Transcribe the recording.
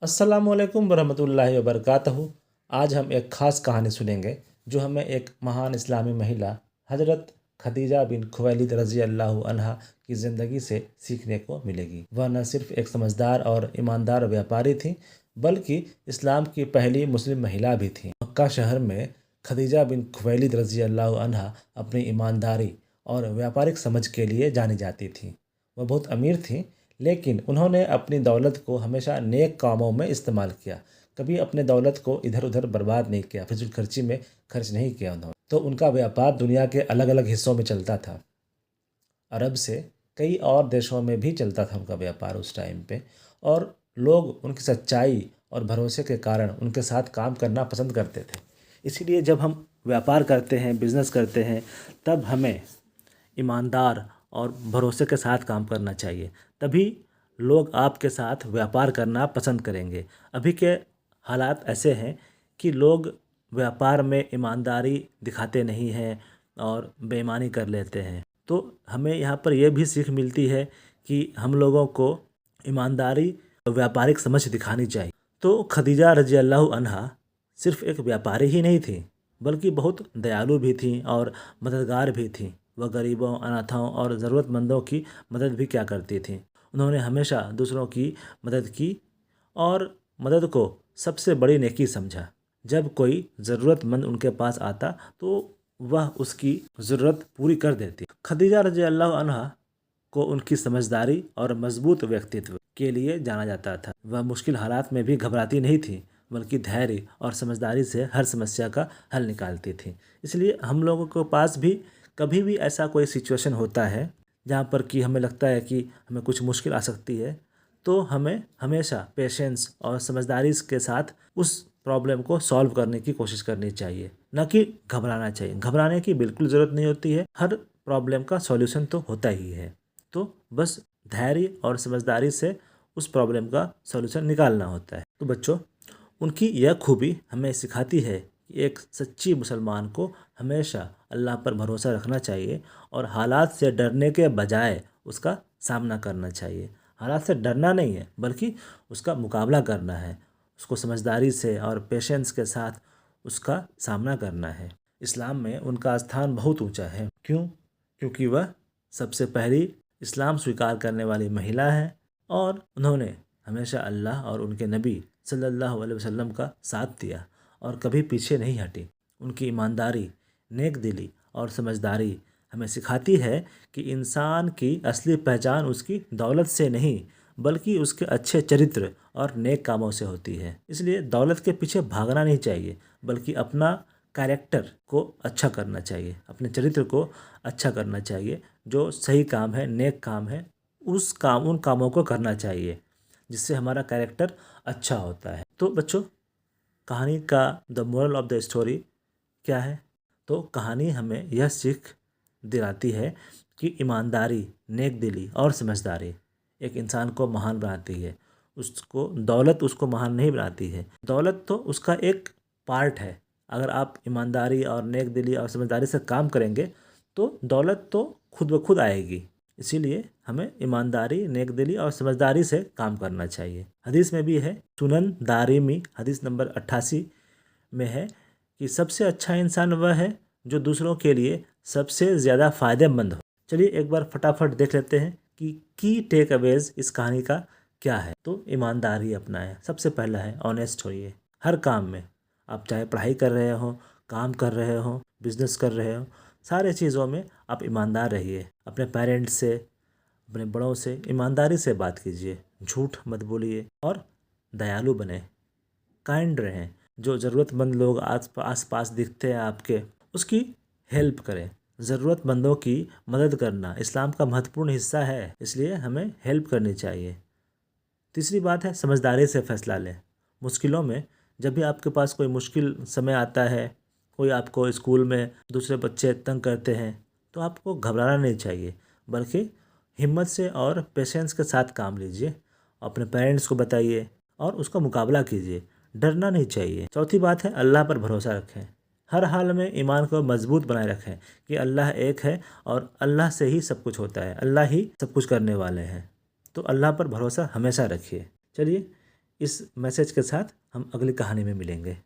अस्सलामुअलैकुम वरहमतुल्लाहि वबरकातुहू। आज हम एक ख़ास कहानी सुनेंगे जो हमें एक महान इस्लामी महिला हज़रत खदीजा बिन खुवैलिद रज़ी अल्लाह अन्हा की ज़िंदगी से सीखने को मिलेगी। वह न सिर्फ एक समझदार और ईमानदार व्यापारी थी, बल्कि इस्लाम की पहली मुस्लिम महिला भी थी। मक्का शहर में खदीजा बिन खुवैलिद रज़ी अल्लाह अन्हा अपनी ईमानदारी और व्यापारिक समझ के लिए जानी जाती थी। वह बहुत अमीर थी, लेकिन उन्होंने अपनी दौलत को हमेशा नेक कामों में इस्तेमाल किया। कभी अपने दौलत को इधर उधर बर्बाद नहीं किया, फिजूल खर्ची में खर्च नहीं किया उन्होंने। तो उनका व्यापार दुनिया के अलग अलग हिस्सों में चलता था। अरब से कई और देशों में भी चलता था उनका व्यापार उस टाइम पे, और लोग उनकी सच्चाई और भरोसे के कारण उनके साथ काम करना पसंद करते थे। इसीलिए जब हम व्यापार करते हैं, बिजनेस करते हैं, तब हमें ईमानदार और भरोसे के साथ काम करना चाहिए। तभी लोग आपके साथ व्यापार करना पसंद करेंगे। अभी के हालात ऐसे हैं कि लोग व्यापार में ईमानदारी दिखाते नहीं हैं और बेईमानी कर लेते हैं। तो हमें यहाँ पर यह भी सीख मिलती है कि हम लोगों को ईमानदारी और व्यापारिक समझ दिखानी चाहिए। तो खदीजा रजी अल्लाह अन्हा सिर्फ एक व्यापारी ही नहीं थी, बल्कि बहुत दयालु भी थी और मददगार भी थी। वह गरीबों, अनाथों और ज़रूरतमंदों की मदद भी क्या करती थी। उन्होंने हमेशा दूसरों की मदद की और मदद को सबसे बड़ी नेकी समझा। जब कोई ज़रूरतमंद उनके पास आता तो वह उसकी ज़रूरत पूरी कर देती। खदीजा रज़ी अल्लाह अन्हा को उनकी समझदारी और मजबूत व्यक्तित्व के लिए जाना जाता था। वह मुश्किल हालात में भी घबराती नहीं थी, बल्कि धैर्य और समझदारी से हर समस्या का हल निकालती थी। इसलिए हम लोगों के पास भी कभी भी ऐसा कोई सिचुएशन होता है जहाँ पर कि हमें लगता है कि हमें कुछ मुश्किल आ सकती है, तो हमें हमेशा पेशेंस और समझदारी के साथ उस प्रॉब्लम को सॉल्व करने की कोशिश करनी चाहिए, न कि घबराना चाहिए। घबराने की बिल्कुल ज़रूरत नहीं होती है, हर प्रॉब्लम का सॉल्यूशन तो होता ही है। तो बस धैर्य और समझदारी से उस प्रॉब्लम का सॉल्यूशन निकालना होता है। तो बच्चों, उनकी यह खूबी हमें सिखाती है कि एक सच्ची मुसलमान को हमेशा अल्लाह पर भरोसा रखना चाहिए और हालात से डरने के बजाय उसका सामना करना चाहिए। हालात से डरना नहीं है, बल्कि उसका मुकाबला करना है। उसको समझदारी से और पेशेंस के साथ उसका सामना करना है। इस्लाम में उनका स्थान बहुत ऊंचा है। क्यों? क्योंकि वह सबसे पहली इस्लाम स्वीकार करने वाली महिला है और उन्होंने हमेशा अल्लाह और उनके नबी सल्लल्लाहु अलैहि वसल्लम का साथ दिया और कभी पीछे नहीं हटी। उनकी ईमानदारी, नेक दिली और समझदारी हमें सिखाती है कि इंसान की असली पहचान उसकी दौलत से नहीं, बल्कि उसके अच्छे चरित्र और नेक कामों से होती है। इसलिए दौलत के पीछे भागना नहीं चाहिए, बल्कि अपना कैरेक्टर को अच्छा करना चाहिए, अपने चरित्र को अच्छा करना चाहिए। जो सही काम है, नेक काम है, उन कामों को करना चाहिए जिससे हमारा कैरेक्टर अच्छा होता है। तो बच्चों, कहानी का the moral of the story क्या है? तो कहानी हमें यह सीख दिलाती है कि ईमानदारी, नेक दिली और समझदारी एक इंसान को महान बनाती है। उसको दौलत उसको महान नहीं बनाती है। दौलत तो उसका एक पार्ट है। अगर आप ईमानदारी और नेक दिली और समझदारी से काम करेंगे तो दौलत तो खुद ब खुद आएगी। इसीलिए हमें ईमानदारी, नेक दिली और समझदारी से काम करना चाहिए। हदीस में भी है, सुनन दारिमी हदीस नंबर 88 में है कि सबसे अच्छा इंसान वह है जो दूसरों के लिए सबसे ज़्यादा फ़ायदेमंद हो। चलिए एक बार फटाफट देख लेते हैं कि की टेक अवेज इस कहानी का क्या है। तो ईमानदारी अपनाएं। सबसे पहला है ऑनेस्ट होइए हर काम में। आप चाहे पढ़ाई कर रहे हो, काम कर रहे हो, बिजनेस कर रहे हो, सारे चीज़ों में आप ईमानदार रहिए। अपने पेरेंट्स से, अपने बड़ों से ईमानदारी से बात कीजिए, झूठ मत बोलिए और दयालु बने, काइंड रहें। जो ज़रूरतमंद लोग आस पास दिखते हैं आपके, उसकी हेल्प करें। ज़रूरतमंदों की मदद करना इस्लाम का महत्वपूर्ण हिस्सा है, इसलिए हमें हेल्प करनी चाहिए। तीसरी बात है, समझदारी से फैसला लें। मुश्किलों में, जब भी आपके पास कोई मुश्किल समय आता है, कोई आपको स्कूल में दूसरे बच्चे तंग करते हैं, तो आपको घबराना नहीं चाहिए, बल्कि हिम्मत से और पेशेंस के साथ काम लीजिए। अपने पेरेंट्स को बताइए और उसका मुकाबला कीजिए। डरना नहीं चाहिए। चौथी बात है, अल्लाह पर भरोसा रखें। हर हाल में ईमान को मजबूत बनाए रखें कि अल्लाह एक है और अल्लाह से ही सब कुछ होता है, अल्लाह ही सब कुछ करने वाले हैं। तो अल्लाह पर भरोसा हमेशा रखिए। चलिए इस मैसेज के साथ हम अगली कहानी में मिलेंगे।